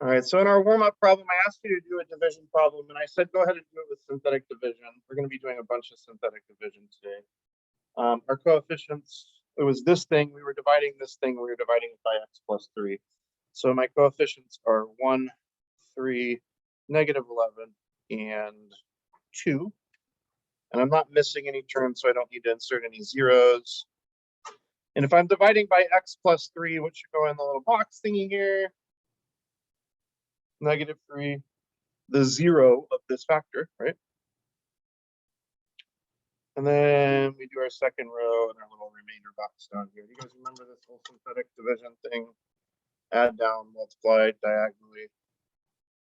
All right, so in our warm-up problem, I asked you to do a division problem, and I said go ahead and do it with synthetic division. We're going to be doing a bunch of synthetic division today. Our coefficients, it was this thing, we were dividing this thing, we were dividing it by x plus 3. So my coefficients are 1, 3, negative 11, and 2. And I'm not missing any terms, so I don't need to insert any zeros. And if I'm dividing by x plus 3, what should go in the little box thingy here? Negative 3, the 0 of this factor, right? And then we do our second row and our little remainder box down here. You guys remember this whole synthetic division thing? Add down, multiply diagonally.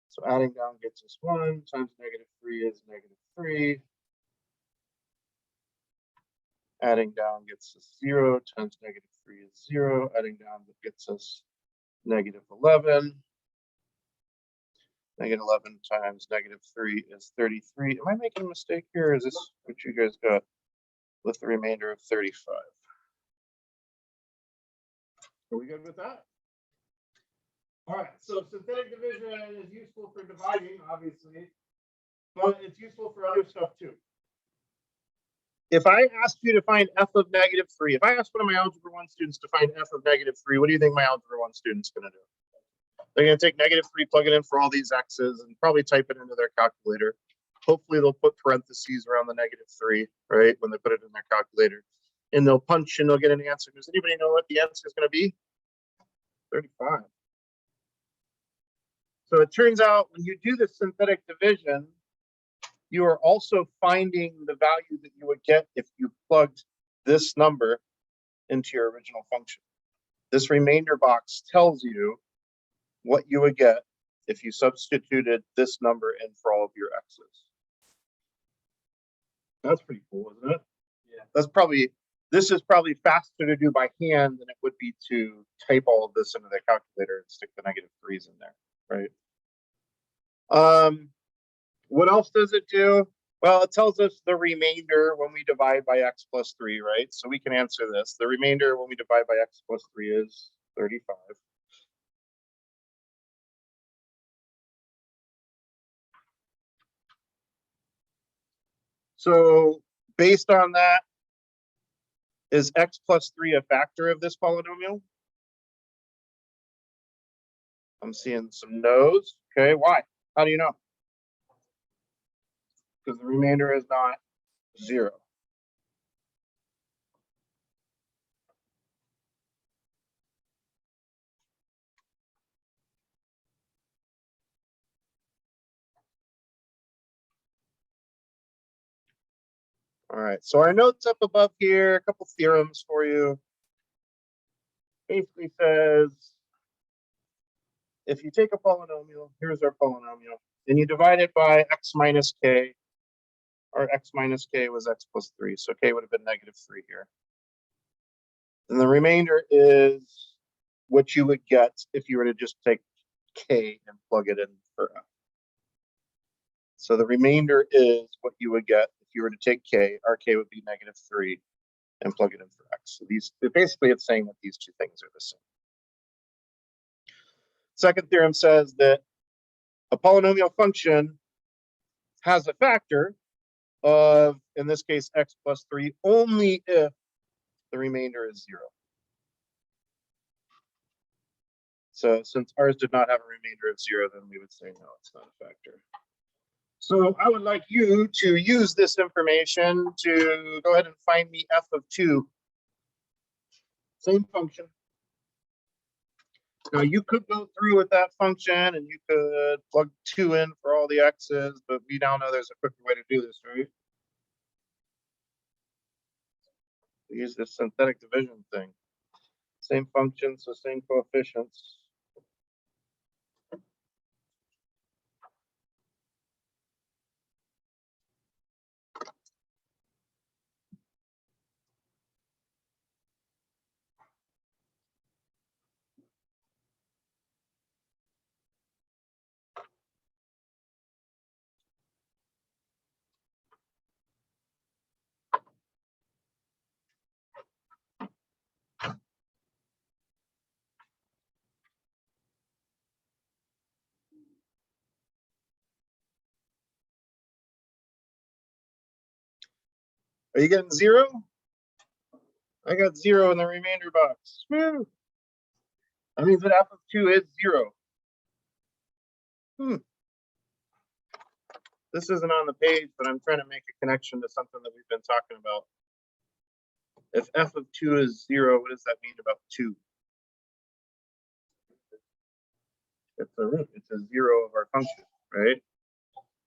So adding down gets us 1 times negative 3 is negative 3. Adding down gets us 0 times negative 3 is 0. Adding down gets us negative 11. Negative 11 times negative 3 is 33. Am I making a mistake here? Or is this what you guys got with the remainder of 35? Are we good with that? All right, so synthetic division is useful for dividing, obviously, but it's useful for other stuff too. If I asked you to find f of negative 3, if I asked one of my Algebra 1 students to find f of negative 3, what do you think my Algebra 1 student's going to do? They're going to take negative 3, plug it in for all these x's, and probably type it into their calculator. Hopefully, they'll put parentheses around the negative 3, right, when they put it in their calculator. And they'll punch and they'll get an answer. Does anybody know what the answer is going to be? 35. So it turns out when you do the synthetic division, you are also finding the value that you would get if you plugged this number into your original function. This remainder box tells you what you would get if you substituted this number in for all of your x's. That's pretty cool, isn't it? Yeah. This is probably faster to do by hand than it would be to type all of this into the calculator and stick the negative 3's in there, right? What else does it do? Well, it tells us the remainder when we divide by x plus 3, right? So we can answer this. The remainder when we divide by x plus 3 is 35. So based on that, is x plus 3 a factor of this polynomial? I'm seeing some no's. Okay, why? How do you know? Because the remainder is not 0. All right, so our notes up above here, a couple theorems for you. Basically says, if you take a polynomial, here's our polynomial, and you divide it by x minus k, or x minus k was x plus 3, so k would have been negative 3 here. And the remainder is what you would get if you were to just take k and plug it in for f. So the remainder is what you would get if you were to take k. Our k would be negative 3 and plug it in for x. So these basically it's saying that these two things are the same. Second theorem says that a polynomial function has a factor of, in this case, x plus 3, only if the remainder is 0. So since ours did not have a remainder of 0, then we would say no, it's not a factor. So I would like you to use this information to go ahead and find me f of 2. Same function. Now you could go through with that function and you could plug 2 in for all the x's, but we now know there's a quicker way to do this, right? We use this synthetic division thing. Same function, so same coefficients. Are you getting 0? I got 0 in the remainder box. Woo. That means that f of 2 is 0. This isn't on the page, but I'm trying to make a connection to something that we've been talking about. If f of 2 is 0, what does that mean about 2? It's a root. It's a 0 of our function, right?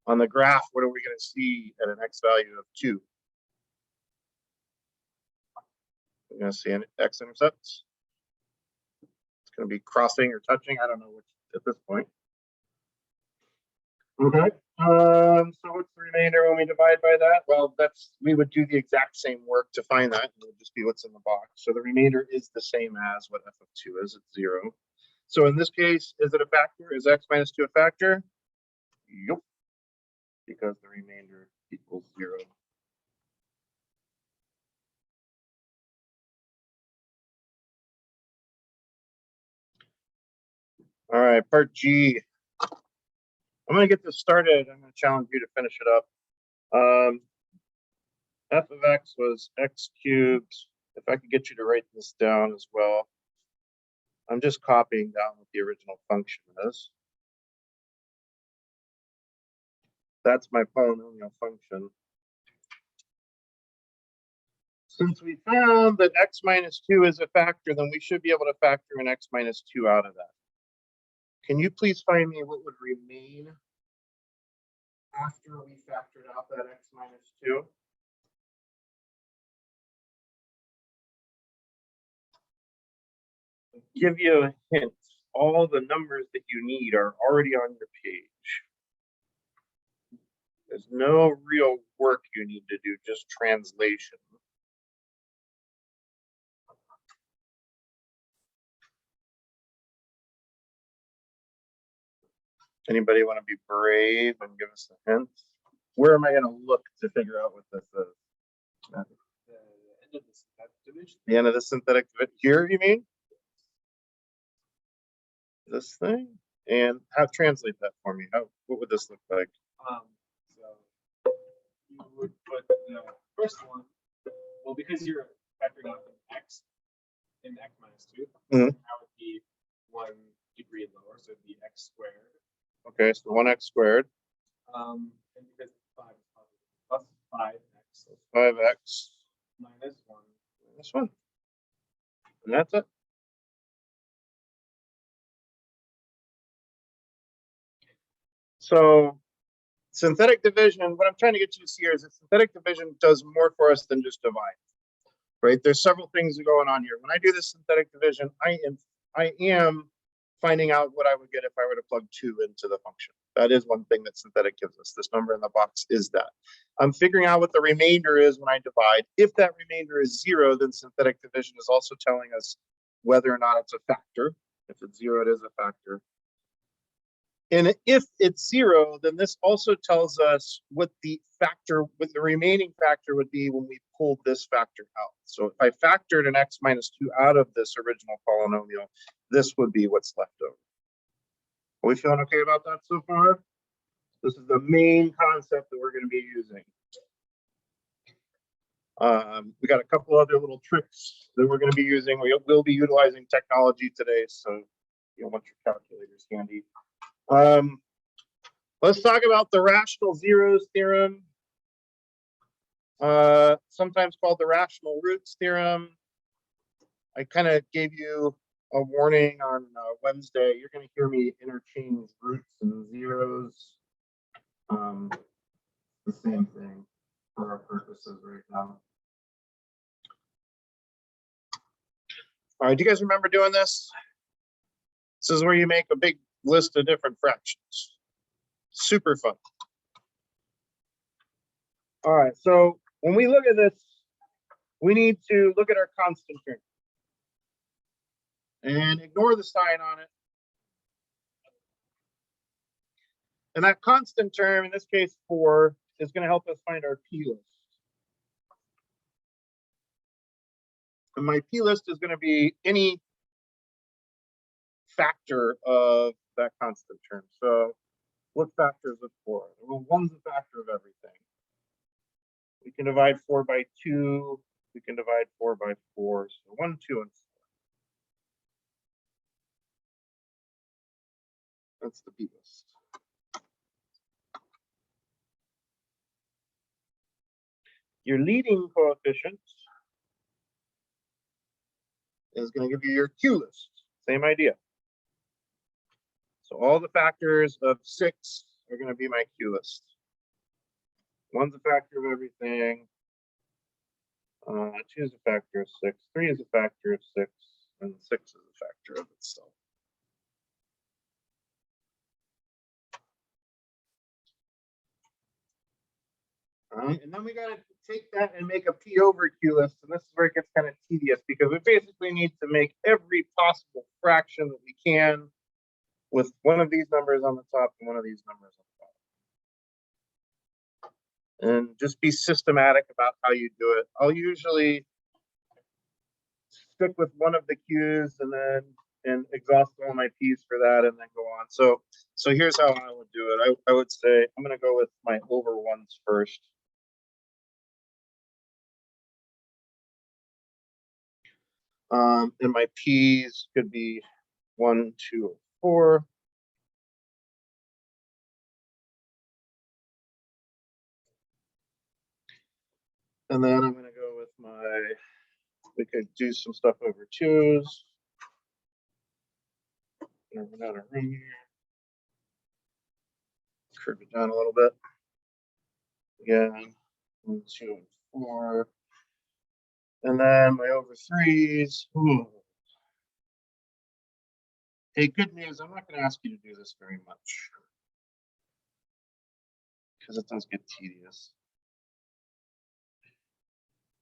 On the graph, what are we going to see at an x value of 2? We're going to see an x-intercepts. It's going to be crossing or touching. I don't know which at this point. Okay. So what's the remainder when we divide by that? Well, we would do the exact same work to find that. It would just be what's in the box. So the remainder is the same as what f of 2 is. It's 0. So in this case, is it a factor? Is x minus 2 a factor? Yep. Because the remainder equals 0. All right, part G. I'm going to get this started. I'm going to challenge you to finish it up. F of x was x cubed. If I could get you to write this down as well. I'm just copying down what the original function is. That's my polynomial function. Since we found that x minus 2 is a factor, then we should be able to factor an x minus 2 out of that. Can you please find me what would remain after we factored out that x minus 2? I'll give you a hint. All the numbers that you need are already on your page. There's no real work you need to do, just translation. Anybody want to be brave and give us a hint? Where am I going to look to figure out what this is? The end of the synthetic division. The end of the synthetic division. Here, you mean? This thing? And translate that for me. What would this look like? So you would put the first one, well, because you're factoring out x in x minus 2, that would be 1 degree lower, so it'd be x squared. Okay, so 1x squared. And because 5 is positive, plus 5x. 5x minus 1. Minus 1. And that's it. So synthetic division, what I'm trying to get you to see here is that synthetic division does more for us than just divide. Right? There's several things going on here. When I do this synthetic division, I am finding out what I would get if I were to plug 2 into the function. That is one thing that synthetic gives us. This number in the box is that. I'm figuring out what the remainder is when I divide. If that remainder is 0, then synthetic division is also telling us whether or not it's a factor. If it's 0, it is a factor. And if it's 0, then this also tells us what the remaining factor would be when we pulled this factor out. So if I factored an x minus 2 out of this original polynomial, this would be what's left over. Are we feeling okay about that so far? This is the main concept that we're going to be using. We got a couple other little tricks that we're going to be using. We will be utilizing technology today, so you'll want your calculators handy. Let's talk about the rational zeros theorem, sometimes called the rational roots theorem. I kind of gave you a warning on Wednesday. You're going to hear me interchange roots and zeros. The same thing for our purposes right now. All right, do you guys remember doing this? This is where you make a big list of different fractions. Super fun. All right, so when we look at this, we need to look at our constant term and ignore the sign on it. And that constant term, in this case 4, is going to help us find our P list. And my P list is going to be any factor of that constant term. So what factor is it for? Well, 1's a factor of everything. We can divide 4 by 2. We can divide 4 by 4. So 1, 2, and 4. That's the B list. Your leading coefficient is going to give you your Q list. Same idea. So all the factors of 6 are going to be my Q list. 1's a factor of everything. 2 is a factor of 6. 3 is a factor of 6. And 6 is a factor of itself. All right, and then we got to take that and make a P over Q list. And this is where it gets kind of tedious because we basically need to make every possible fraction that we can with one of these numbers on the top and one of these numbers on the bottom. And just be systematic about how you do it. I'll usually stick with one of the Q's and exhaust all my P's for that and then go on. So here's how I would do it. I would say I'm going to go with my over ones first. And my P's could be 1, 2, or 4. And then I'm going to go with my, we could do some stuff over 2's. Run out of room here. Curve it down a little bit. Again, 1, 2, and 4. And then my over 3's. Ooh. Hey, good news, I'm not going to ask you to do this very much because it does get tedious.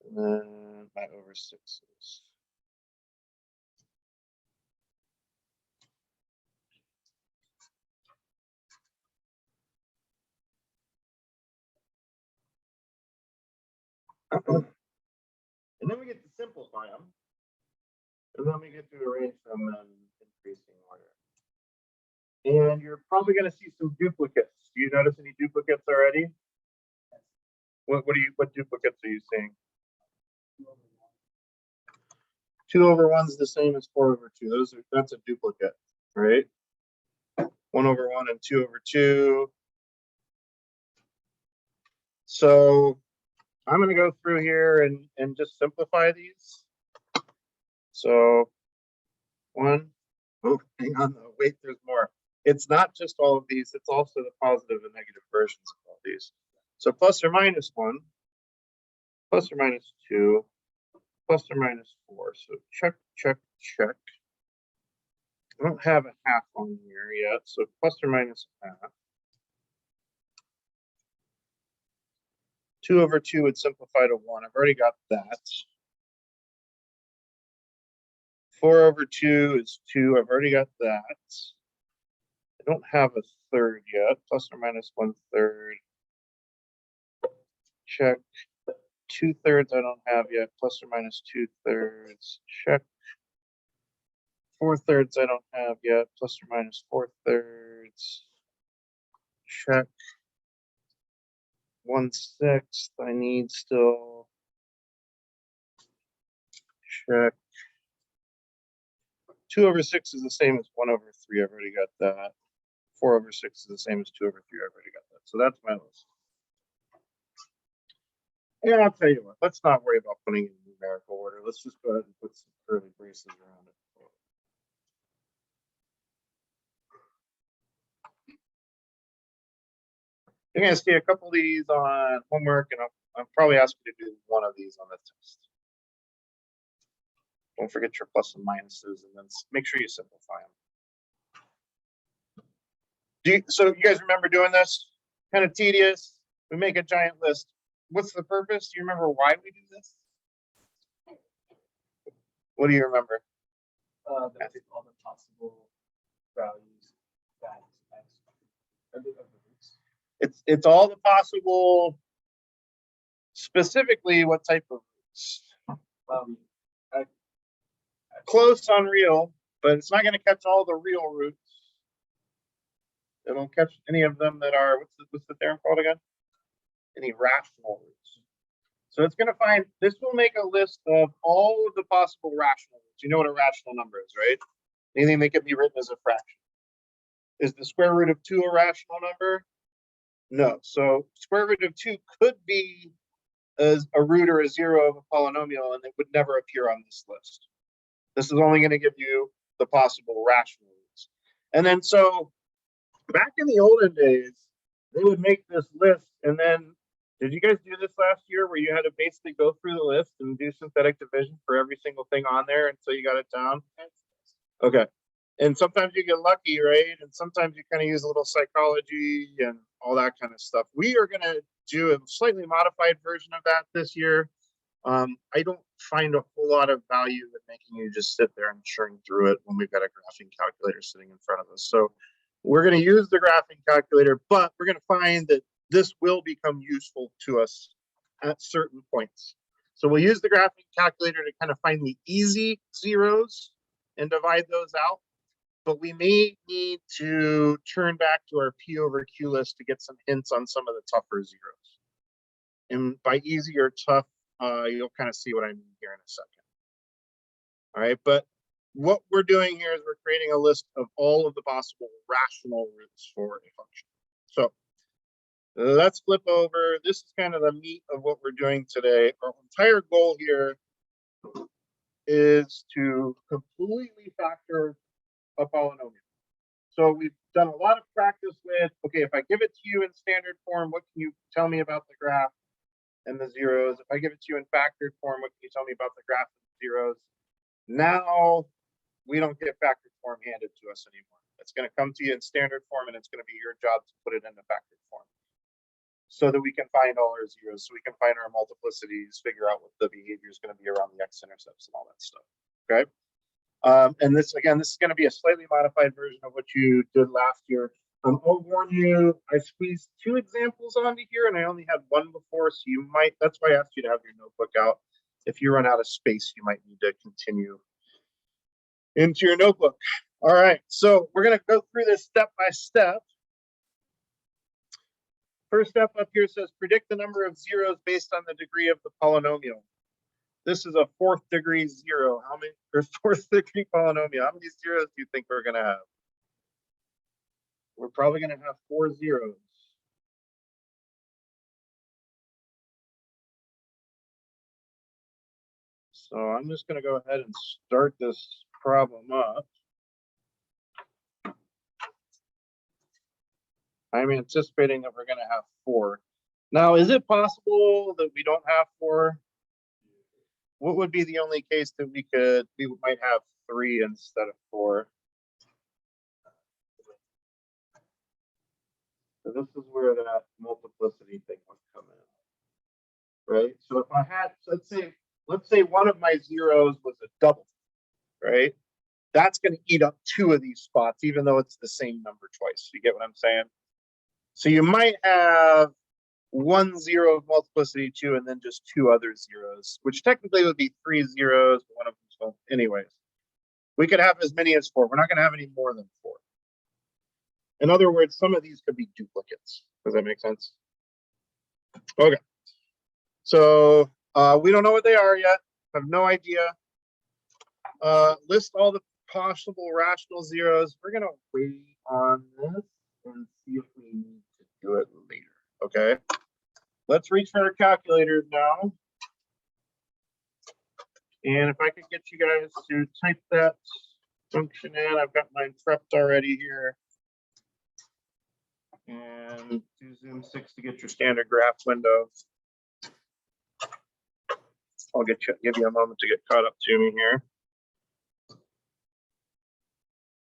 And then my over 6's. And then we get to simplify them. And then we get to arrange them in increasing order. And you're probably going to see some duplicates. Do you notice any duplicates already? What duplicates are you seeing? 2 over 1 is the same as 4 over 2. That's a duplicate, right? 1 over 1 and 2 over 2. So I'm going to go through here and just simplify these. So 1, oh, hang on, though. Wait, there's more. It's not just all of these, it's also the positive and negative versions of all these. So plus or minus 1, plus or minus 2, plus or minus 4. So check, check, check. I don't have a half on here yet, so plus or minus half. 2 over 2 would simplify to 1. I've already got that. 4 over 2 is 2. I've already got that. I don't have a third yet. Plus or minus 1/3. Check. 2/3 I don't have yet. Plus or minus 2/3. Check. 4/3 I don't have yet. Plus or minus 4/3. Check. 1/6 I need still. Check. 2 over 6 is the same as 1 over 3. I've already got that. 4 over 6 is the same as 2 over 3. I've already got that. So that's my list. And I'll tell you what, let's not worry about putting it in numerical order. Let's just go ahead and put some curly braces around it. You're going to see a couple of these on homework, and I'll probably ask you to do one of these on the test. Don't forget your plus and minuses, and then make sure you simplify them. So you guys remember doing this? Kind of tedious. We make a giant list. What's the purpose? Do you remember why we do this? What do you remember? That's all the possible values that It's all the possible. Specifically, what type of roots? Close on real, but it's not going to catch all the real roots. It'll catch any of them that are what's the theorem called again? Any rational roots. So it's going to find, this will make a list of all of the possible rational roots. You know what a rational number is, right? Anything that can be written as a fraction. Is the square root of 2 a rational number? No. So square root of 2 could be as a root or a 0 of a polynomial, and it would never appear on this list. This is only going to give you the possible rational roots. And then so back in the olden days, they would make this list, and then did you guys do this last year where you had to basically go through the list and do synthetic division for every single thing on there until you got it down? Okay. And sometimes you get lucky, right? And sometimes you kind of use a little psychology and all that kind of stuff. We are going to do a slightly modified version of that this year. I don't find a whole lot of value in making you just sit there and churn through it when we've got a graphing calculator sitting in front of us. So we're going to use the graphing calculator, but we're going to find that this will become useful to us at certain points. So we'll use the graphing calculator to kind of find the easy zeros and divide those out. But we may need to turn back to our P over Q list to get some hints on some of the tougher zeros. And by easy or tough, you'll kind of see what I mean here in a second. All right, but what we're doing here is we're creating a list of all of the possible rational roots for a function. So let's flip over. This is kind of the meat of what we're doing today. Our entire goal here is to completely factor a polynomial. So we've done a lot of practice with, okay, if I give it to you in standard form, what can you tell me about the graph and the zeros? If I give it to you in factored form, what can you tell me about the graph and the zeros? Now we don't get factored form handed to us anymore. It's going to come to you in standard form, and it's going to be your job to put it into factored form so that we can find all our zeros, so we can find our multiplicities, figure out what the behavior is going to be around the x-intercepts and all that stuff. Okay. And this, again, this is going to be a slightly modified version of what you did last year. I'll warn you, I squeezed 2 examples onto here, and I only had 1 before, so you might, that's why I asked you to have your notebook out. If you run out of space, you might need to continue into your notebook. All right, so we're going to go through this step by step. First step up here says predict the number of zeros based on the degree of the polynomial. This is a 4th degree zero. How many, or 4th degree polynomial? How many zeros do you think we're going to have? We're probably going to have 4 zeros. So I'm just going to go ahead and start this problem up. I'm anticipating that we're going to have 4. Now, is it possible that we don't have 4? What would be the only case that we might have 3 instead of 4? So this is where that multiplicity thing would come in, right? So if I had, let's say one of my zeros was a double, right? That's going to eat up 2 of these spots, even though it's the same number twice. You get what I'm saying? So you might have 1 zero of multiplicity 2, and then just 2 other zeros, which technically would be 3 zeros, but one of them. So anyways, we could have as many as 4. We're not going to have any more than 4. In other words, some of these could be duplicates. Does that make sense? Okay. So we don't know what they are yet. I have no idea. List all the possible rational zeros. We're going to wait on this and see if we need to do it later. Okay. Let's reach for our calculators now. And if I could get you guys to type that function in, I've got mine prepped already here. And do Zoom 6 to get your standard graph window. I'll give you a moment to get caught up to me here.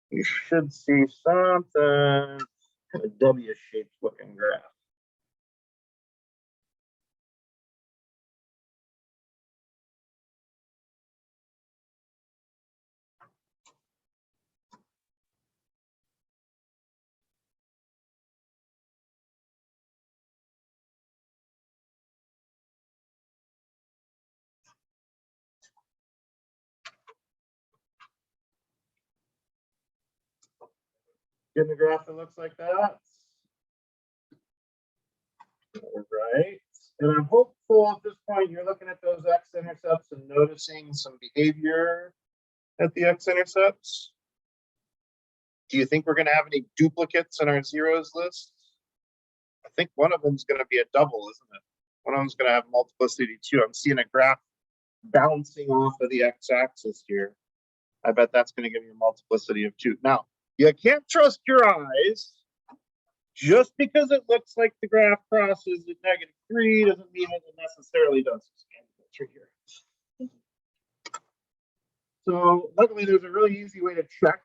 You should see something, kind of W-shaped looking graph. Getting a graph that looks like that. All right. And I'm hopeful at this point you're looking at those x-intercepts and noticing some behavior at the x-intercepts. Do you think we're going to have any duplicates in our zeros list? I think one of them is going to be a double, isn't it? One of them is going to have multiplicity 2. I'm seeing a graph bouncing off of the x-axis here. I bet that's going to give you a multiplicity of 2. Now, you can't trust your eyes. Just because it looks like the graph crosses at -3 doesn't mean it necessarily does. Here. So luckily, there's a really easy way to check.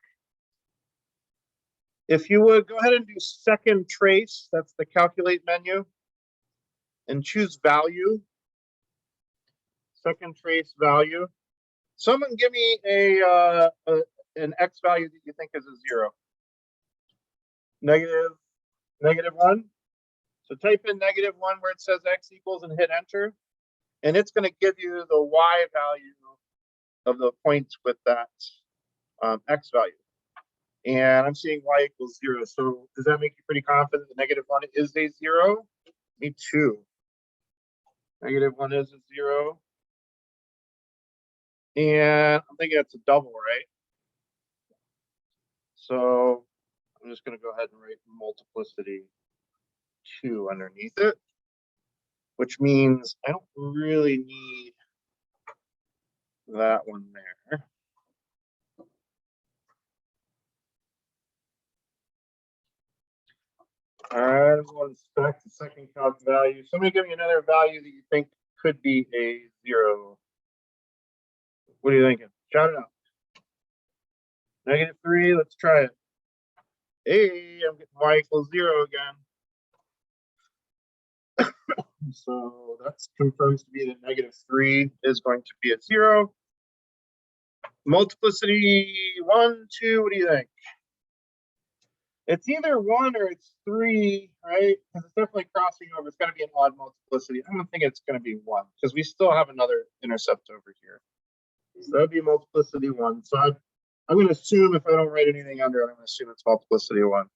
If you would go ahead and do second trace, that's the calculate menu, and choose value. Second trace value. Someone give me an x value that you think is a 0. -1. So type in -1 where it says x equals and hit enter. And it's going to give you the y value of the points with that x value. And I'm seeing y equals 0. So does that make you pretty confident the -1 is a 0? Me too. -1 is a 0. And I'm thinking it's a double, right? So I'm just going to go ahead and write multiplicity 2 underneath it, which means I don't really need that one there. All right, I'm going to inspect the second calc value. Somebody give me another value that you think could be a 0. What are you thinking? Shout it out. -3, let's try it. Hey, I'm getting y equals 0 again. So that confirms to be that -3 is going to be a 0. Multiplicity 1, 2, what do you think? It's either 1 or it's 3, right? Because it's definitely crossing over. It's going to be an odd multiplicity. I don't think it's going to be 1 because we still have another intercept over here. So that'd be multiplicity 1. So I'm going to assume if I don't write anything under it, I'm going to assume it's multiplicity 1.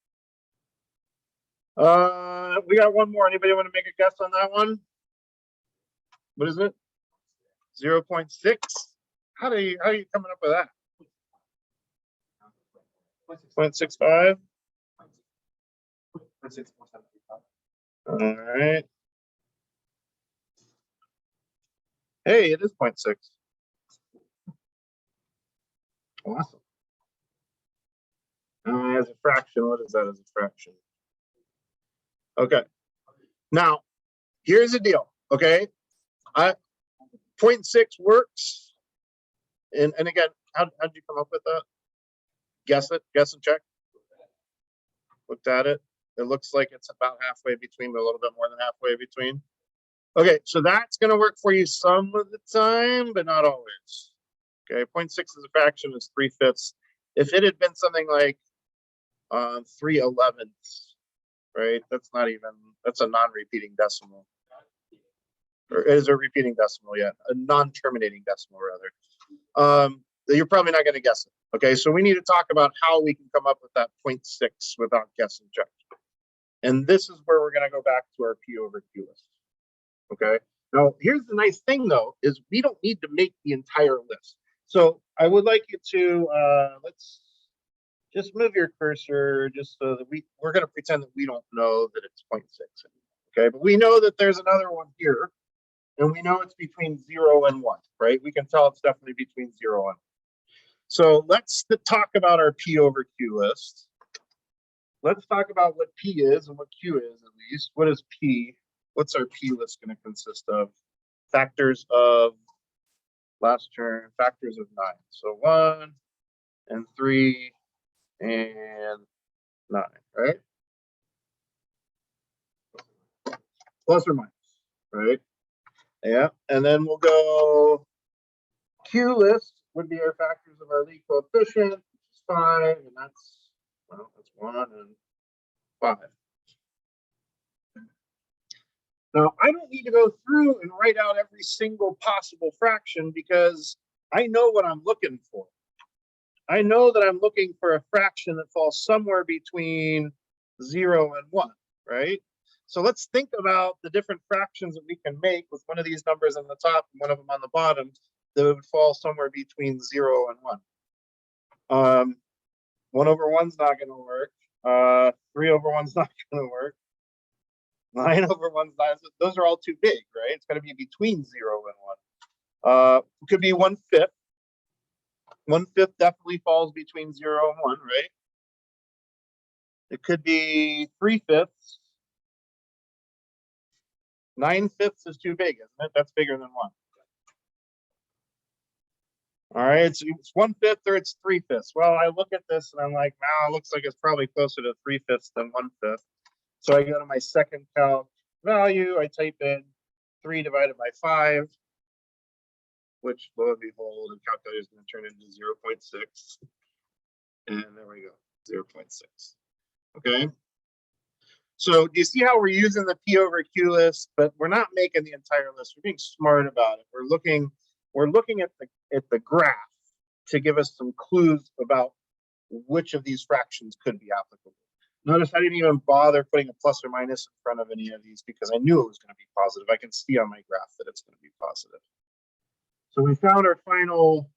We got one more. Anybody want to make a guess on that one? What is it? 0.6. How are you coming up with that? 0.65. All right. Hey, it is 0.6. Awesome. As a fraction, what is that as a fraction? Okay. Now, here's the deal. Okay. 0.6 works. And again, how'd you come up with that? Guess it. Guess and check. Looked at it. It looks like it's about halfway between, but a little bit more than halfway between. Okay, so that's going to work for you some of the time, but not always. Okay, 0.6 as a fraction is 3/5. If it had been something like 3/11, right? That's a non-repeating decimal. Or is a repeating decimal yet? A non-terminating decimal, rather. You're probably not going to guess it. Okay, so we need to talk about how we can come up with that 0.6 without guess and check. And this is where we're going to go back to our P over Q list. Okay, now here's the nice thing though, is we don't need to make the entire list. So I would like you to, let's just move your cursor just so that we're going to pretend that we don't know that it's 0.6. Okay, but we know that there's another one here. And we know it's between 0 and 1, right? We can tell it's definitely between 0 and 1. So let's talk about our P over Q list. Let's talk about what P is and what Q is, at least. What is P? What's our P list going to consist of? Factors of, last term, factors of 9. So 1 and 3 and 9, right? Plus or minus, right? Yeah, and then we'll go Q list would be our factors of our lead coefficient, which is 5, and that's 1 and 5. Now, I don't need to go through and write out every single possible fraction because I know what I'm looking for. I know that I'm looking for a fraction that falls somewhere between 0 and 1, right? So let's think about the different fractions that we can make with one of these numbers on the top and one of them on the bottom that would fall somewhere between 0 and 1. 1 over 1's not going to work. 3 over 1's not going to work. 9 over 1's not. Those are all too big, right? It's got to be between 0 and 1. It could be 1/5. 1/5 definitely falls between 0 and 1, right? It could be 3/5. 9/5 is too big, isn't it? That's bigger than 1. All right, it's 1/5 or it's 3/5. Well, I look at this and I'm like, nah, it looks like it's probably closer to 3/5 than 1/5. So I go to my second calc value, I type in 3 divided by 5, which lo and behold, the calculator is going to turn into 0.6. And there we go, 0.6. Okay. So do you see how we're using the P over Q list, but we're not making the entire list. We're being smart about it. We're looking at the graph to give us some clues about which of these fractions could be applicable. Notice I didn't even bother putting a plus or minus in front of any of these because I knew it was going to be positive. I can see on my graph that it's going to be positive. So we found our final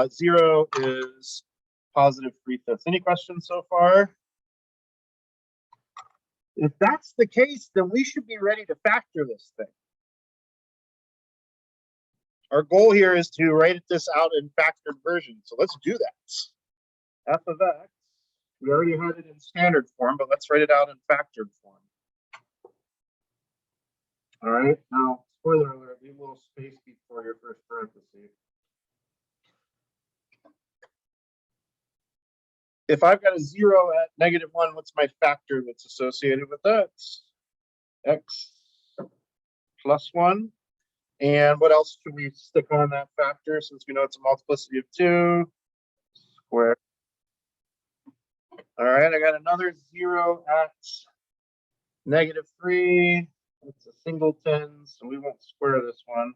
0 is positive 3/5. Any questions so far? If that's the case, then we should be ready to factor this thing. Our goal here is to write this out in factored version. So let's do that. F of x, we already had it in standard form, but let's write it out in factored form. All right, now, spoiler alert, leave a little space before your first parenthesis. If I've got a 0 at -1, what's my factor that's associated with that? X plus 1. And what else should we stick on that factor since we know it's a multiplicity of 2? Square. All right, I got another 0 at -3. It's a singleton, so we won't square this one.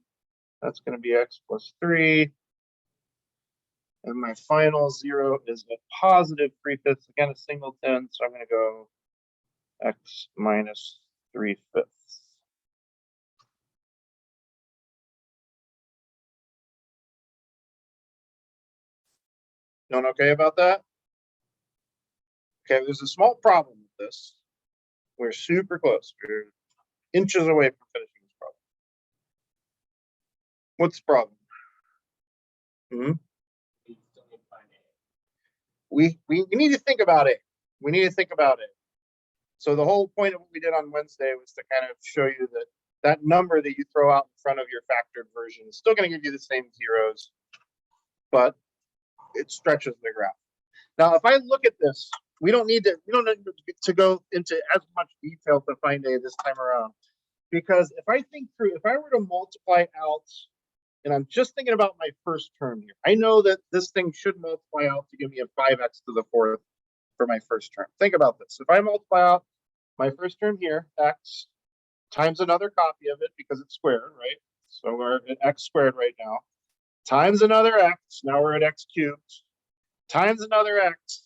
That's going to be x plus 3. And my final 0 is a positive 3/5. Again, a singleton, so I'm going to go x minus 3/5. Doing okay about that? Okay, there's a small problem with this. We're super close. We're inches away from finishing this problem. What's the problem? We need to think about it. We need to think about it. So the whole point of what we did on Wednesday was to kind of show you that that number that you throw out in front of your factored version is still going to give you the same zeros, but it stretches the graph. Now, if I look at this, we don't need to go into as much detail to find A this time around, because if I think through, if I were to multiply out, and I'm just thinking about my first term here, I know that this thing should multiply out to give me a 5x to the 4th for my first term. Think about this. If I multiply out my first term here, x, times another copy of it because it's squared, right? So we're at x squared right now, times another x, now we're at x cubed, times another x,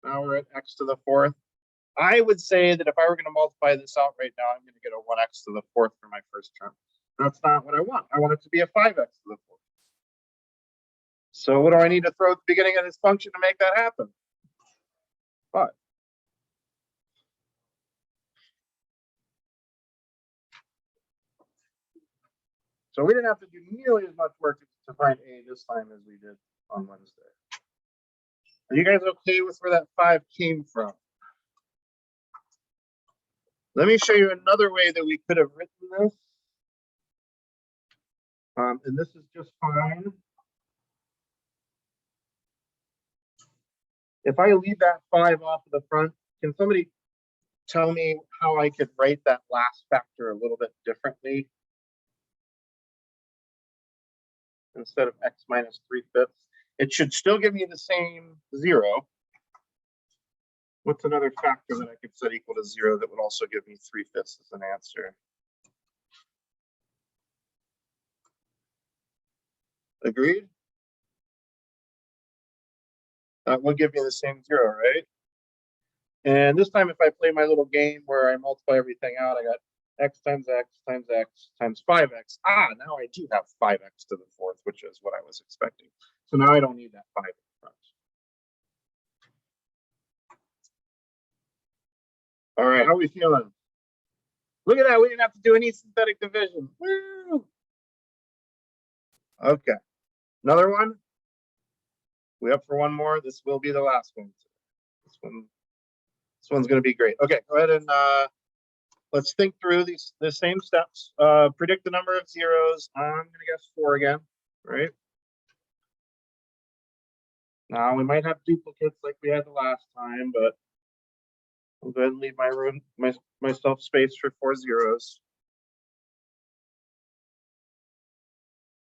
now we're at x to the 4th. I would say that if I were going to multiply this out right now, I'm going to get a 1x to the 4th for my first term. That's not what I want. I want it to be a 5x to the 4th. So what do I need to throw at the beginning of this function to make that happen? 5. So we didn't have to do nearly as much work to find A this time as we did on Wednesday. Are you guys okay with where that 5 came from? Let me show you another way that we could have written this. And this is just fine. If I leave that 5 off of the front, can somebody tell me how I could write that last factor a little bit differently? Instead of x minus 3/5. It should still give me the same 0. What's another factor that I could set equal to 0 that would also give me 3/5 as an answer? Agreed? That will give me the same 0, right? And this time, if I play my little game where I multiply everything out, I got x times x times x times 5x. Ah, now I do have 5x to the fourth, which is what I was expecting. So now I don't need that 5 in front. All right, how are we feeling? Look at that, we didn't have to do any synthetic division. Woo! Okay, another one. We up for one more? This will be the last one. This one's going to be great. Okay, go ahead and let's think through the same steps. Predict the number of zeros. I'm going to guess 4 again, right? Now we might have duplicates like we had the last time, but I'll go ahead and leave my room, myself space for 4 zeros.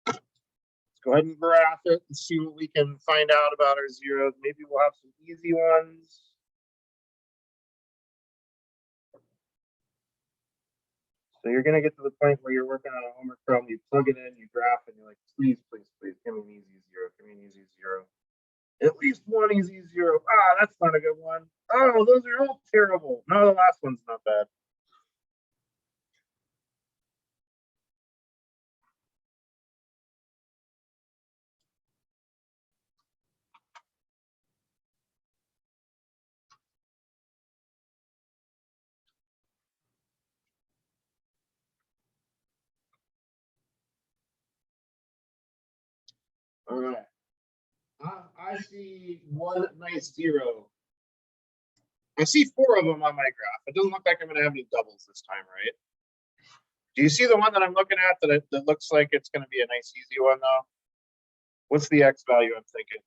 Let's go ahead and graph it and see what we can find out about our zeros. Maybe we'll have some easy ones. So you're gonna get to the point where you're working on a homework problem, you plug it in, you graph it, and you're like, please, please, please, give me an easy zero, give me an easy zero. At least one easy zero. Ah, that's not a good one. Oh, those are all terrible. No, the last one's not bad. All right. I see one nice zero. I see 4 of them on my graph. It doesn't look like I'm going to have any doubles this time, right? Do you see the one that I'm looking at that looks like it's going to be a nice easy one, though? What's the x value I'm thinking?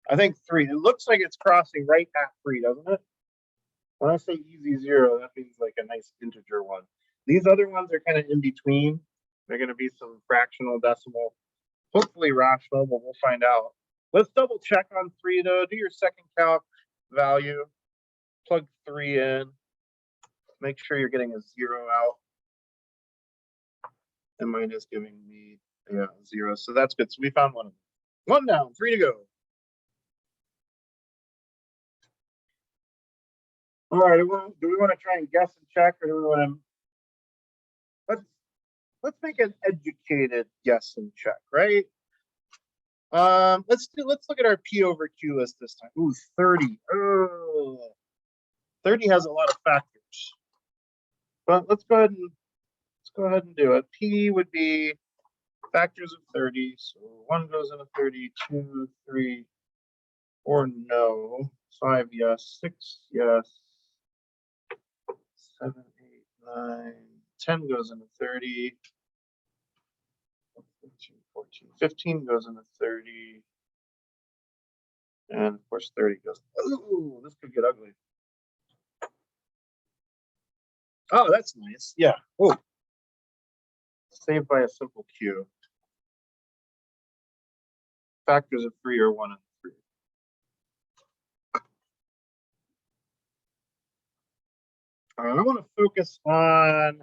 I think 3. It looks like it's crossing right at 3, doesn't it? When I say easy zero, that means like a nice integer one. These other ones are kind of in between. They're going to be some fractional, decimal, hopefully rational, but we'll find out. Let's double check on 3 though. Do your second calc value, plug 3 in, make sure you're getting a 0 out. And mine is giving me 0. So that's good. So we found one of them. 1 down, 3 to go. All right, do we want to try and guess and check, or do we want to let's make an educated guess and check, right? Let's look at our P over Q list this time. Ooh, 30. Oh, 30 has a lot of factors. But let's go ahead and do it. P would be factors of 30. So 1 goes into 30, 2, 3, 4 no, 5 yes, 6 yes, 7, 8, 9, 10 goes into 30. 13, 14, 15 goes into 30. And of course 30 goes. Ooh, this could get ugly. Oh, that's nice. Yeah. Oh. Saved by a simple Q. Factors of 3 are 1 and 3. All right, I want to focus on.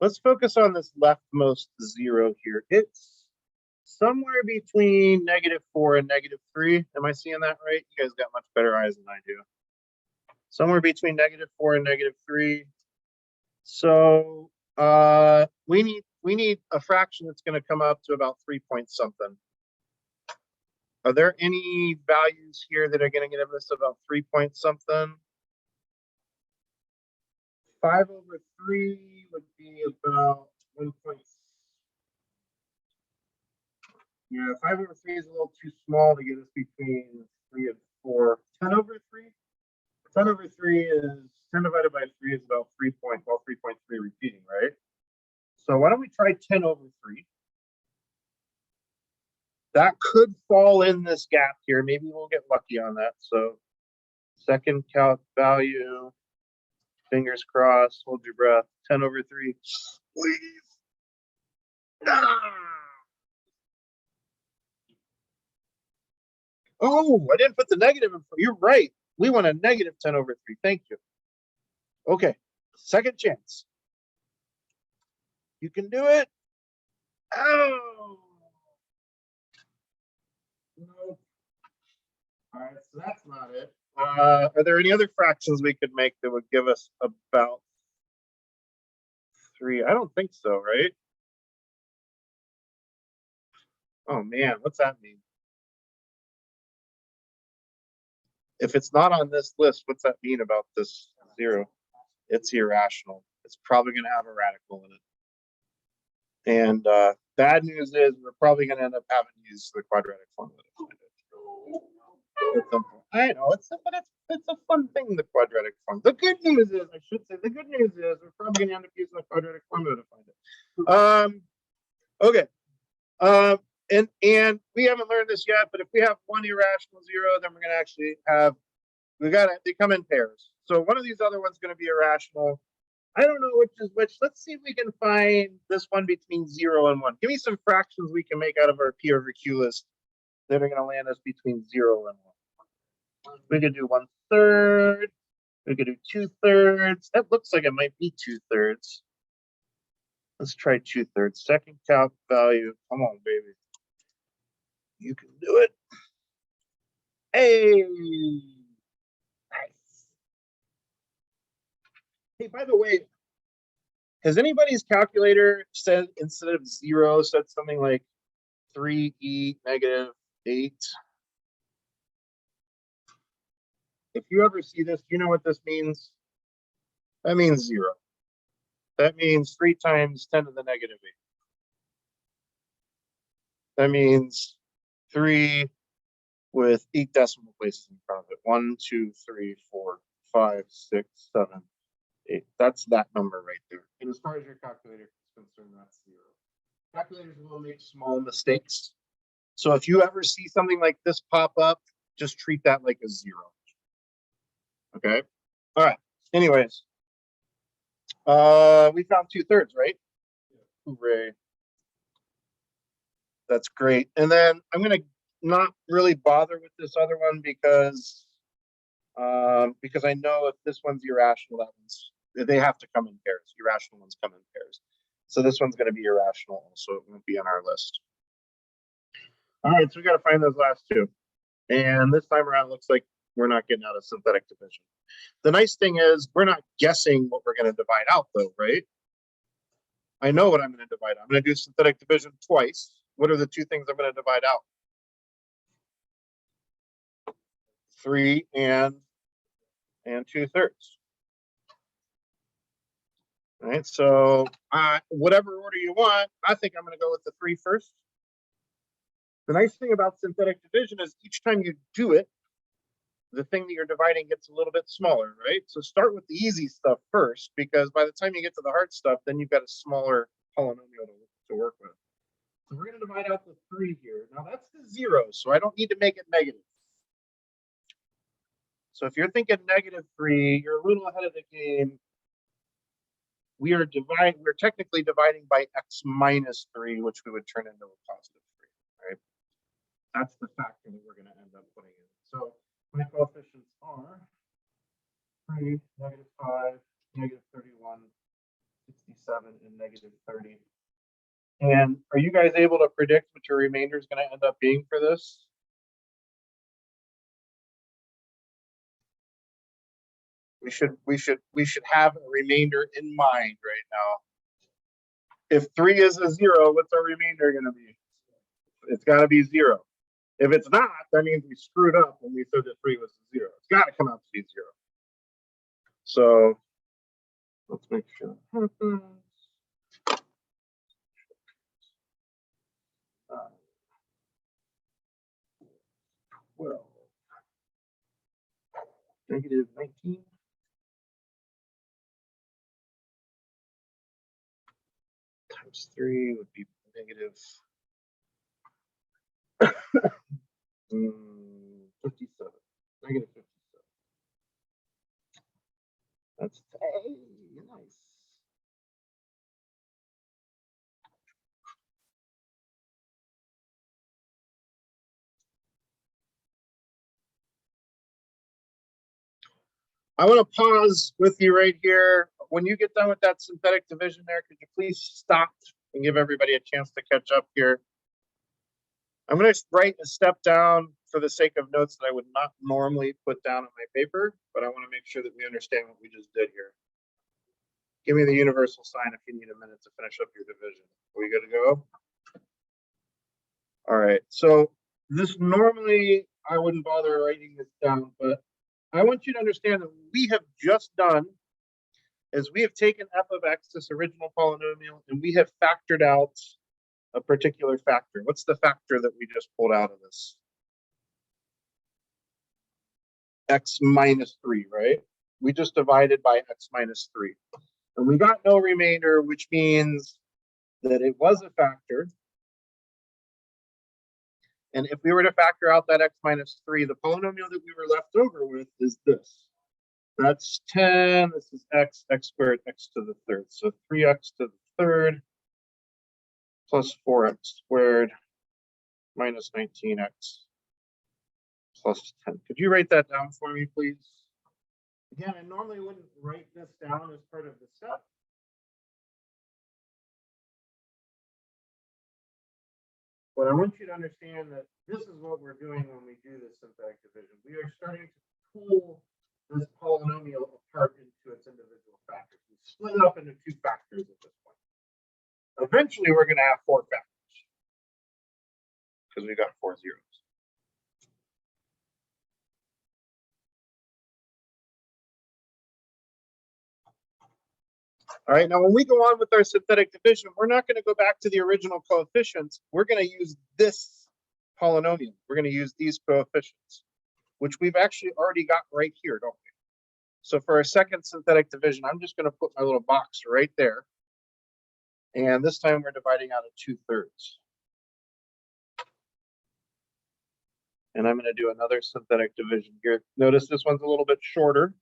Let's focus on this leftmost 0 here. It's somewhere between -4 and -3. Am I seeing that right? You guys got much better eyes than I do. Somewhere between -4 and -3. So we need a fraction that's going to come up to about 3 point something. Are there any values here that are going to get us about 3 point something? 5 over 3 would be about 1 point. Yeah, 5 over 3 is a little too small to get us between 3 and 4. 10 over 3? 10 over 3 is 10 divided by 3 is about 3 point, well, 3.3 repeating, right? So why don't we try 10 over 3? That could fall in this gap here. Maybe we'll get lucky on that. So second calc value, fingers crossed, hold your breath. 10 over 3, please. Ah! Oh, I didn't put the negative in. You're right. We want a negative 10 over 3. Thank you. Okay, second chance. You can do it. Oh. Nope. All right, so that's not it. Are there any other fractions we could make that would give us about 3? I don't think so, right? Oh man, what's that mean? If it's not on this list, what's that mean about this 0? It's irrational. It's probably going to have a radical in it. And bad news is we're probably going to end up having to use the quadratic formula to find it. I know but it's a fun thing, the quadratic formula. The good news is, I should say, the good news is we're probably going to end up using the quadratic formula to find it. Okay. And we haven't learned this yet, but if we have one irrational 0, then we're going to actually have, they come in pairs. So one of these other ones going to be irrational. I don't know which is which. Let's see if we can find this one between 0 and 1. Give me some fractions we can make out of our P over Q list that are going to land us between 0 and 1. We could do 1/3. We could do 2/3. That looks like it might be 2/3. Let's try 2/3. Second calc value. Come on, baby. You can do it. Hey. Nice. Hey, by the way, has anybody's calculator said, instead of 0, said something like 3e -8? If you ever see this, do you know what this means? That means 0. That means 3 times 10 to the -8. That means 3 with 8 decimal places in front of it. 1, 2, 3, 4, 5, 6, 7, 8. That's that number right there. And as far as your calculator is concerned, that's 0. Calculators will make small mistakes. So if you ever see something like this pop up, just treat that like a 0. Okay. All right. Anyways, we found 2/3, right? Hooray. That's great. And then I'm going to not really bother with this other one because I know if this one's irrational, that one's, they have to come in pairs. Irrational ones come in pairs. So this one's going to be irrational also. It won't be on our list. All right, so we got to find those last two. And this time around, it looks like we're not getting out of synthetic division. The nice thing is we're not guessing what we're going to divide out though, right? I know what I'm going to divide out. I'm going to do synthetic division twice. What are the two things I'm going to divide out? 3 and 2/3. All right, so whatever order you want, I think I'm going to go with the 3 first. The nice thing about synthetic division is each time you do it, the thing that you're dividing gets a little bit smaller, right? So start with the easy stuff first, because by the time you get to the hard stuff, then you've got a smaller polynomial to work with. So we're going to divide out the 3 here. Now that's the 0, so I don't need to make it negative. So if you're thinking -3, you're a little ahead of the game. We're technically dividing by x -3, which we would turn into a +3, right? That's the factor that we're going to end up putting in. So my coefficients are 3, -5, -31, 67, and -30. And are you guys able to predict what your remainder is going to end up being for this? We should have a remainder in mind right now. If 3 is a 0, what's our remainder going to be? It's got to be 0. If it's not, that means we screwed up when we said that 3 was a 0. It's got to come out to be 0. So let's make sure that happens. 12. -19. Times 3 would be negative 57. -57. That's nice. I want to pause with you right here. When you get done with that synthetic division there, could you please stop and give everybody a chance to catch up here? I'm going to write a step down for the sake of notes that I would not normally put down on my paper, but I want to make sure that we understand what we just did here. Give me the universal sign if you need a minute to finish up your division. Are we good to go? All right, so this normally I wouldn't bother writing this down, but I want you to understand that we have just done is we have taken f of x, this original polynomial, and we have factored out a particular factor. What's the factor that we just pulled out of this? X minus 3, right? We just divided by x minus 3. And we got no remainder, which means that it was a factor. And if we were to factor out that x minus 3, the polynomial that we were left over with is this. That's 10, this is x squared, x to the third. So 3x to the third plus 4x squared minus 19x plus 10. Could you write that down for me, please? Again, I normally wouldn't write this down as part of the step. But I want you to understand that this is what we're doing when we do this synthetic division. We are starting to pull this polynomial apart into its individual factors. We split it up into 2 factors at this point. Eventually, we're going to have 4 factors because we got 4 zeros. All right, now when we go on with our synthetic division, we're not going to go back to the original coefficients. We're going to use this polynomial. We're going to use these coefficients, which we've actually already got right here, don't we? So for our second synthetic division, I'm just going to put my little box right there. And this time we're dividing out of 2/3. And I'm going to do another synthetic division here. Notice this one's a little bit shorter.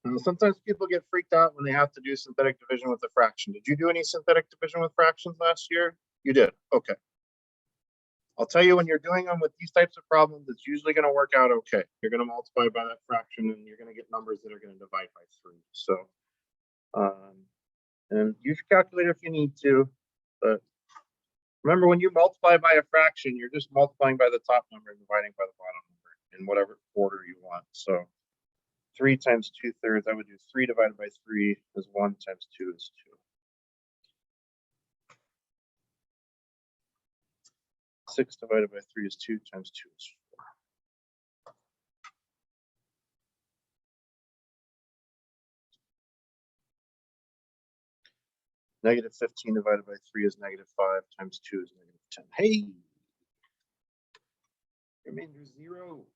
Now, sometimes people get freaked out when they have to do synthetic division with a fraction. Did you do any synthetic division with fractions last year? You did. Okay. I'll tell you, when you're doing them with these types of problems, it's usually going to work out okay. You're going to multiply by that fraction and you're going to get numbers that are going to divide by 3. So, and use your calculator if you need to, but remember, when you multiply by a fraction, you're just multiplying by the top number and dividing by the bottom number in whatever order you want. So 3 times 2/3, I would do 3 divided by 3 is 1 times 2 is 2. 6 divided by 3 is 2 times 2 is 4. Negative 15 divided by 3 is negative 5 times 2 is negative 10. Hey! Remainder 0.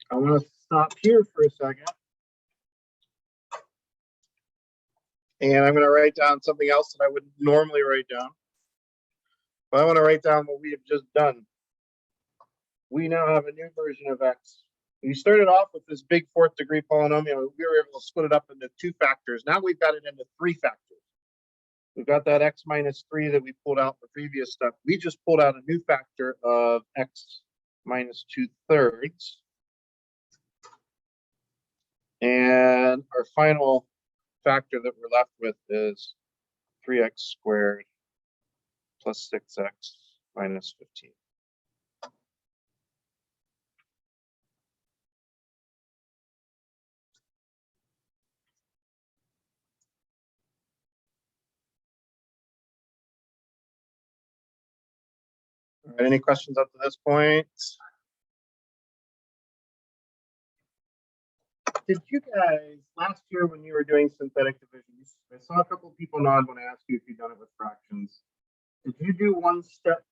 I want to stop here for a second. And I'm going to write down something else that I would normally write down. But I want to write down what we have just done. We now have a new version of x. We started off with this big 4th degree polynomial. We were able to split it up into 2 factors. Now we've got it into 3 factors. We've got that x minus 3 that we pulled out in the previous step. We just pulled out a new factor of x minus 2/3. And our final factor that we're left with is 3x squared plus 6x minus 15. All right, any questions up to this point? Did you guys, last year when you were doing synthetic divisions, I saw a couple of people nod when I asked you if you'd done it with fractions. Did you do one step?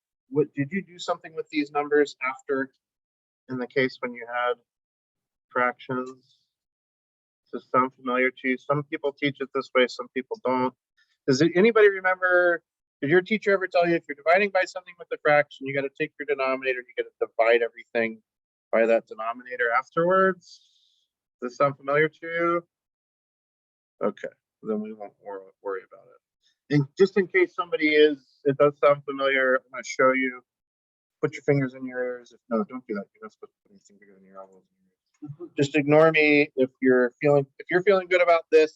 Did you do something with these numbers after, in the case when you had fractions? Does this sound familiar to you? Some people teach it this way, some people don't. Does anybody remember Did your teacher ever tell you if you're dividing by something with a fraction, you got to take your denominator, you got to divide everything by that denominator afterwards? Does this sound familiar to you? Okay, then we won't worry about it. And just in case somebody is, it does sound familiar, I'm going to show you. Put your fingers in your ears. If no, don't do that. You're not supposed to put anything bigger than your elbows. Just ignore me if you're feeling good about this.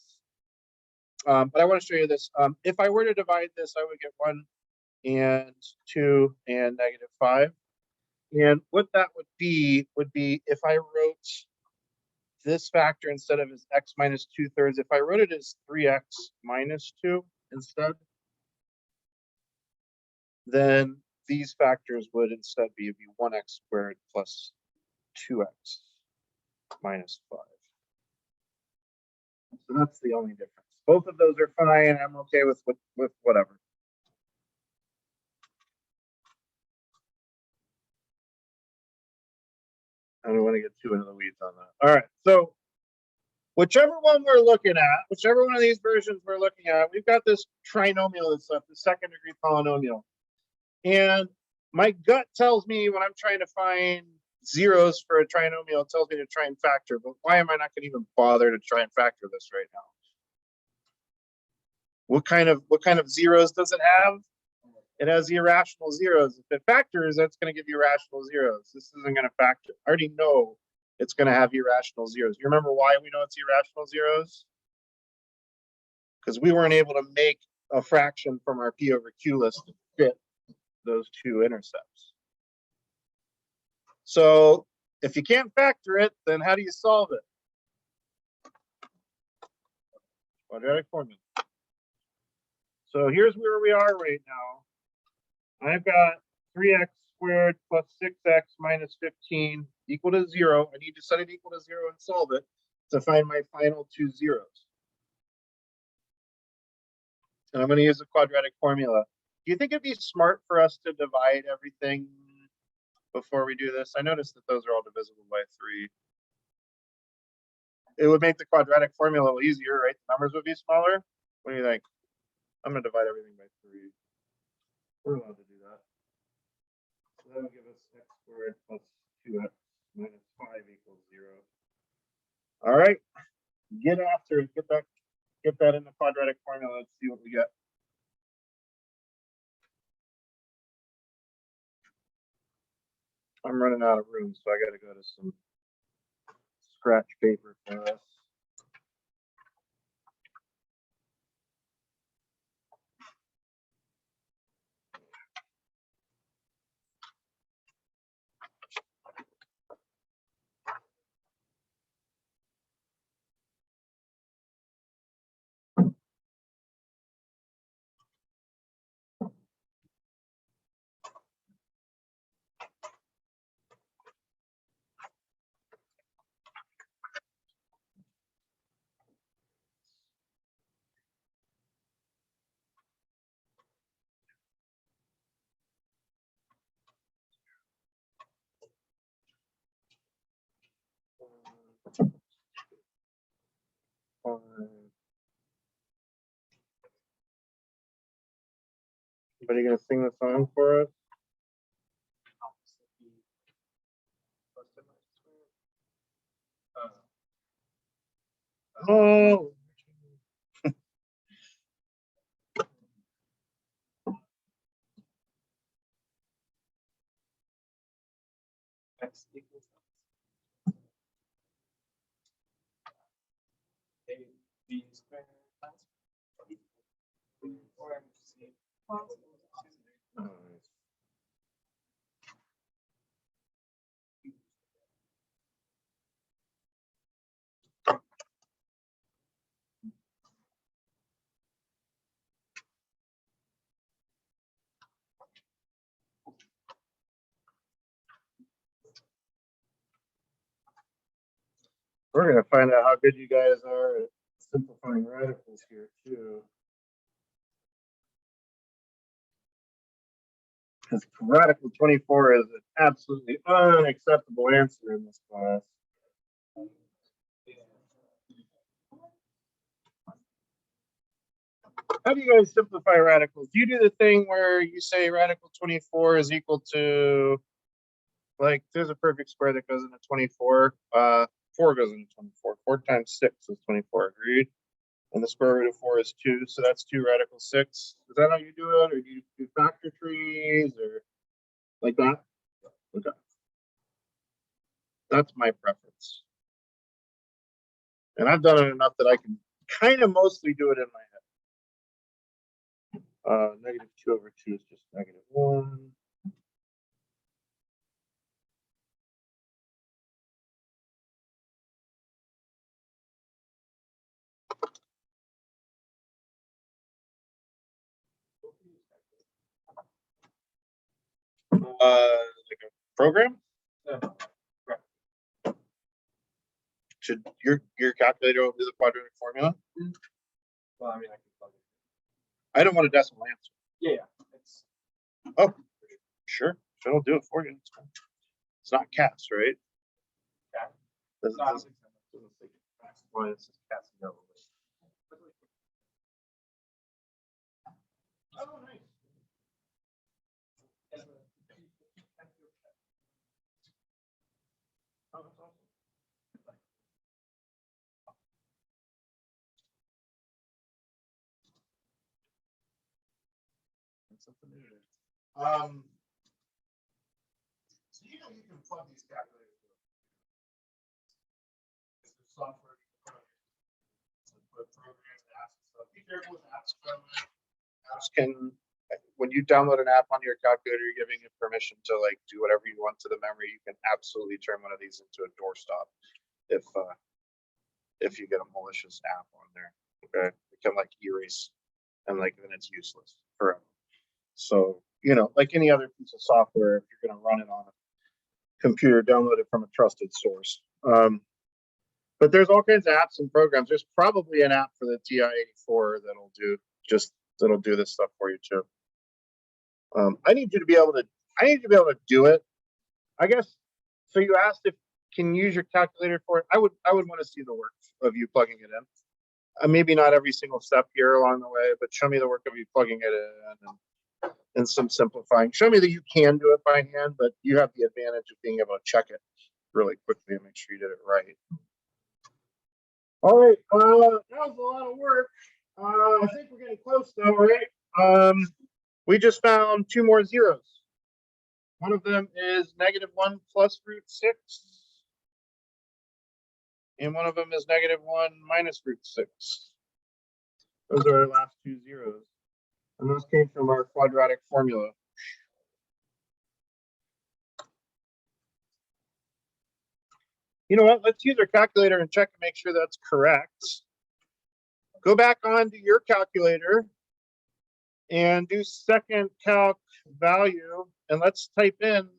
But I want to show you this. If I were to divide this, I would get 1 and 2 and -5. And what that would be if I wrote this factor instead of as x minus 2/3, if I wrote it as 3x minus 2 instead, then these factors would instead be 1x squared plus 2x minus 5. So that's the only difference. Both of those are fine. I'm okay with whatever. I don't want to get too into the weeds on that. All right. So whichever one we're looking at, whichever one of these versions we're looking at, we've got this trinomial that's up, the second degree polynomial. And my gut tells me when I'm trying to find zeros for a trinomial, it tells me to try and factor, but why am I not going to even bother to try and factor this right now? What kind of zeros does it have? It has irrational zeros. If it factors, that's going to give you rational zeros. This isn't going to factor. I already know it's going to have irrational zeros. You remember why we know it's irrational zeros? Because we weren't able to make a fraction from our P over Q list to fit those two intercepts. So if you can't factor it, then how do you solve it? Quadratic formula. So here's where we are right now. I've got 3x squared plus 6x minus 15 equal to 0. I need to set it equal to 0 and solve it to find my final two zeros. And I'm going to use the quadratic formula. Do you think it'd be smart for us to divide everything before we do this? I noticed that those are all divisible by 3. It would make the quadratic formula a little easier, right? The numbers would be smaller. What do you think? I'm going to divide everything by 3. We're allowed to do that. So that will give us x squared plus 2x minus 5 equals 0. All right. Get after it. Get that in the quadratic formula. Let's see what we get. I'm running out of room, so I got to go to some scratch paper for us. Anybody gonna sing the song for us? Oh. X equals A B squared plus 4MC. We're gonna find out how good you guys are at simplifying radicals here too. Because radical 24 is an absolutely unacceptable answer in this class. How do you guys simplify radicals? Do you do the thing where you say radical 24 is equal to, like, there's a perfect square that goes into 24. 4 goes into 24. 4 times 6 is 24, agreed? And the square root of 4 is 2, so that's 2 radical 6. Is that how you do it, or do you do factor trees, or like that? Okay. That's my preference. And I've done it enough that I can kind of mostly do it in my head. Negative 2 over 2 is just negative 1. Like a program? Should your calculator will do the quadratic formula? Well, I mean, I can plug it. I don't want a decimal answer. Yeah. It's, Oh, sure. It'll do it for you. It's fine. It's not cast, right? Yeah. Doesn't not say cast. Why it's just cast no. Oh, nice. Oh, that's awesome. Something new. So you know you can plug these calculators. There's software you can put programs, apps, and stuff. Be careful with apps. Apps can, when you download an app on your calculator, you're giving it permission to like do whatever you want to the memory. You can absolutely turn one of these into a doorstop if you get a malicious app on there. Okay, it can like erase and like then it's useless forever. So you know, like any other piece of software, if you're going to run it on a computer, download it from a trusted source. But there's all kinds of apps and programs. There's probably an app for the TI-84 that'll do this stuff for you too. I need you to be able to do it. I guess. So you asked if can you use your calculator for it. I would want to see the work of you plugging it in. Maybe not every single step here along the way, but show me the work of you plugging it in and some simplifying. Show me that you can do it by hand, but you have the advantage of being able to check it really quickly and make sure you did it right. All right, that was a lot of work. I think we're getting close though, right? We just found 2 more zeros. One of them is -1 plus root 6. And one of them is -1 minus root 6. Those are our last 2 zeros. And those came from our quadratic formula. You know what? Let's use our calculator and check and make sure that's correct. Go back onto your calculator and do second calc value. And let's type in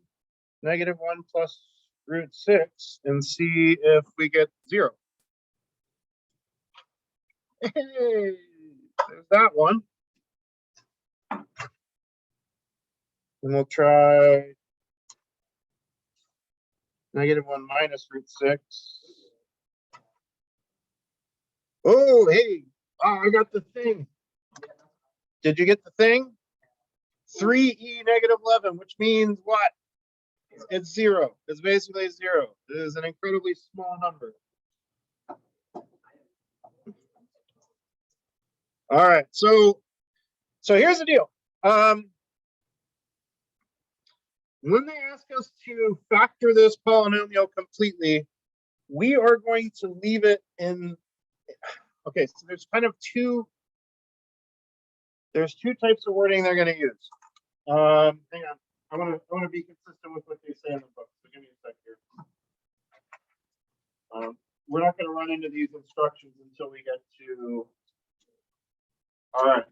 -1 plus root 6 and see if we get 0. Hey, there's that one. And we'll try -1 minus root 6. Oh, hey, I got the thing. Did you get the thing? 3e -11, which means what? It's 0. It's basically 0. It is an incredibly small number. All right, so here's the deal. When they ask us to factor this polynomial completely, we are going to leave it in. Okay, so there's kind of two types of wording they're going to use. Hang on, I want to be consistent with what they say in the book. So give me a sec here. We're not going to run into these instructions until we get to. All right.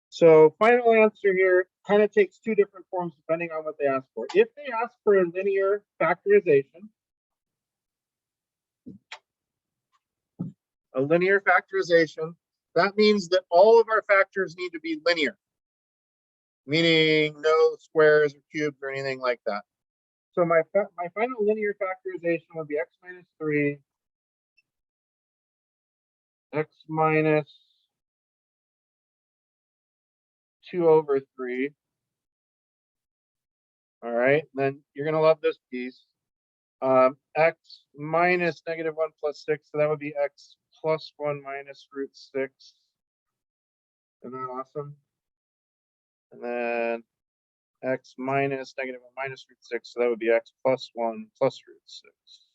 So final answer here kind of takes 2 different forms depending on what they ask for. If they ask for a linear factorization, that means that all of our factors need to be linear, meaning no squares or cubes or anything like that. So my final linear factorization would be x minus 3 x minus 2/3. All right, then you're gonna love this piece. X minus -1 plus 6, so that would be x plus 1 minus √6. Isn't that awesome? And then x minus -1 minus √6, so that would be x plus 1 plus √6.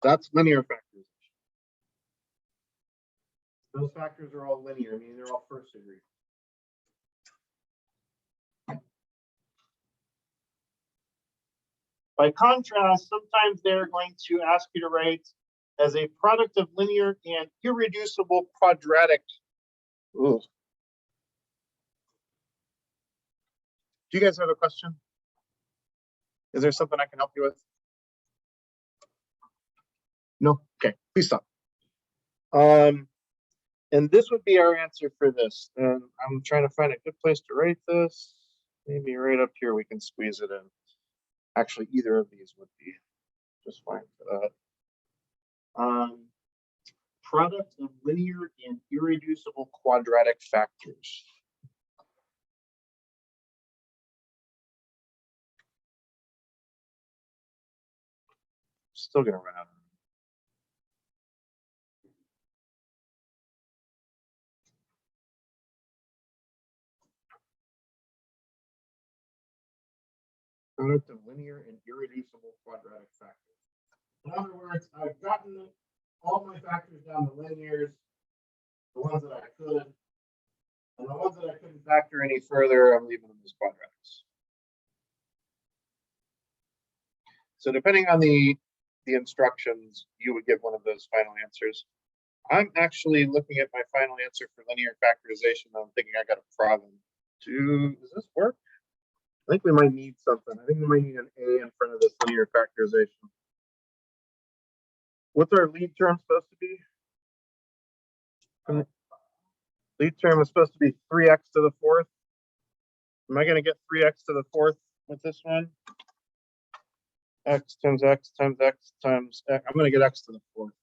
That's linear factorization. Those factors are all linear, meaning they're all first degree. By contrast, sometimes they're going to ask you to write as a product of linear and irreducible quadratic. Ooh. Do you guys have a question? Is there something I can help you with? No? Okay, please stop. And this would be our answer for this. And I'm trying to find a good place to write this. Maybe right up here we can squeeze it in. Actually, either of these would be just fine for that. Product of linear and irreducible quadratic factors. Still gonna run out of room. Product of linear and irreducible quadratic factors. In other words, I've gotten all my factors down to linears, the ones that I could, and the ones that I couldn't factor any further, I'm leaving them as quadratics. So depending on the instructions, you would give one of those final answers. I'm actually looking at my final answer for linear factorization. I'm thinking I got a problem. Does this work? I think we might need something. I think we might need an A in front of this linear factorization. What's our lead term supposed to be? Lead term is supposed to be 3x to the 4th. Am I going to get 3x to the 4th with this one? X times x times x times x. I'm going to get x to the 4th.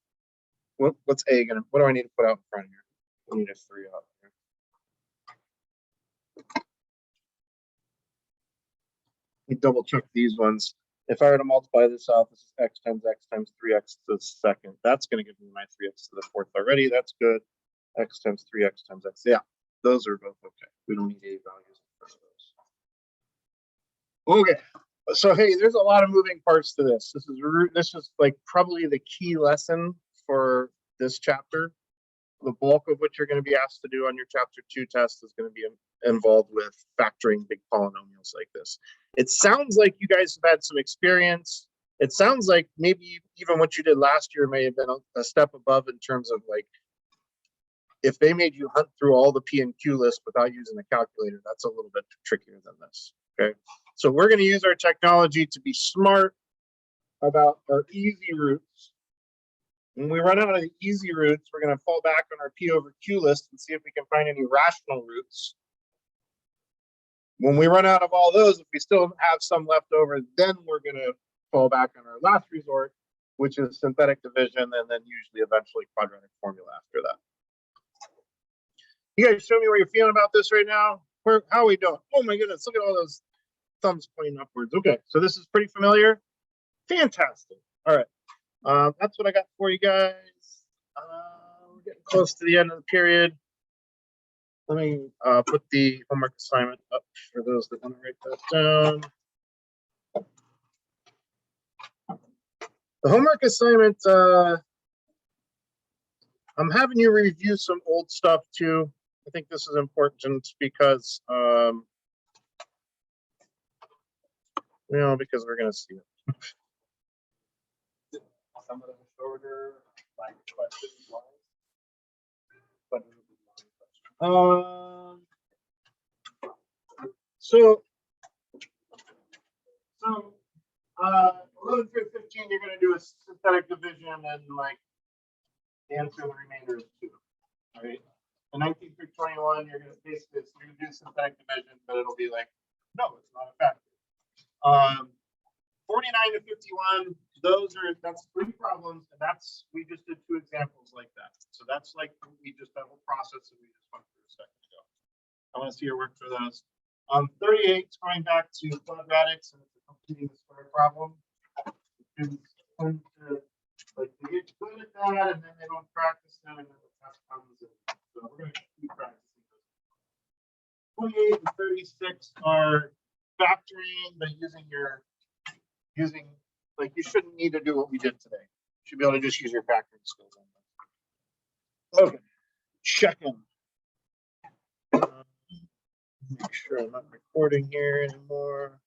What's A going to, what do I need to put out in front here? I need a 3 out here. Let me double check these ones. If I were to multiply this out, this is x times 3x to the 2nd. That's going to give me my 3x to the 4th already. That's good. X times 3x times x. Yeah, those are both okay. We don't need A values in front of those. Okay. So hey, there's a lot of moving parts to this. This is like probably the key lesson for this chapter. The bulk of what you're going to be asked to do on your chapter 2 test is going to be involved with factoring big polynomials like this. It sounds like you guys have had some experience. It sounds like maybe even what you did last year may have been a step above in terms of like, if they made you hunt through all the P and Q list without using a calculator, that's a little bit trickier than this. Okay, so we're going to use our technology to be smart about our easy roots. When we run out of the easy roots, we're going to fall back on our P over Q list and see if we can find any rational roots. When we run out of all those, if we still have some left over, then we're going to fall back on our last resort, which is synthetic division, and then usually eventually quadratic formula after that. You guys show me where you're feeling about this right now. How are we doing? Oh my goodness, look at all those thumbs pointing upwards. Okay, so this is pretty familiar. Fantastic. All right, that's what I got for you guys. We're getting close to the end of the period. Let me put the homework assignment up for those that want to write that down. The homework assignment, I'm having you review some old stuff too. I think this is important because, because we're going to see it. Some of them are shorter, like questions wise. But it will be long questions. So 11 through 15, you're going to do a synthetic division and like answer the remainder of 2. All right. And 19 through 21, you're going to basically do synthetic division, but it'll be like, no, it's not a factor. 49 to 51, that's 3 problems, and we just did 2 examples like that. So that's like, that whole process that we just went through a second ago. I want to see your work for those. 38 is going back to quadratics and it's completing the square problem. Students tend to, like, they get good at that and then they don't practice that and then the test comes in. So we're going to keep practicing those. 28 and 36 are factoring, but using, like, you shouldn't need to do what we did today. You should be able to just use your factoring skills. Okay, check in. Make sure I'm not recording here anymore.